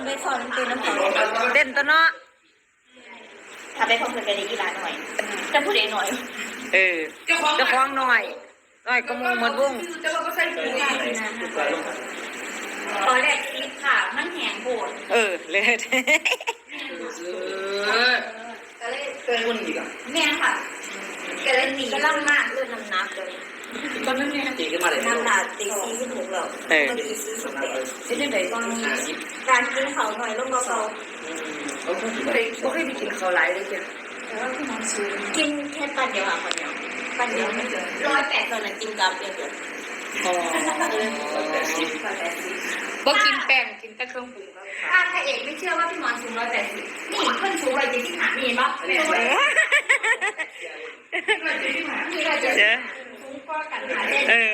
ไปถอนตีน้ำเขา เต้นตัวเนาะ ถ้าไปท่องเที่ยวกันได้กีฬาหน่อยจะพูดเองหน่อย เจะคล้าของหน่อยก็มูหมดวง แต่ว่าก็ใส่ปุ๋ย ตอนแรกคิดค่ะมันแหงโหด เลย ก็เลย เกินคนอีกอ่ะ แม่ค่ะก็เลยหนีก็ล่ำมากเรื่องน้ำหนักเลย ตอนนั้นเนี่ยตีขึ้นมาเลย น้ำหนักตี46แล้วก็ตี48 เป็นยังไงบ้าง การกินเขาหน่อยลงเบา เขาเคยไปกินเขาหลายเลยจ้ะ ๆแต่ว่าพี่น้องซื้อกินแค่ปันเดียวค่ะคนเดียวปันเดียวไม่เกิน108ตอนนั้นกินกับเดียว บ่กินแป้งกินแต่เครื่องปรุง ถ้าพระเอกไม่เชื่อว่าพี่มอนสูง180นี่เพิ่นสูง175นี่เห็นปะนี่175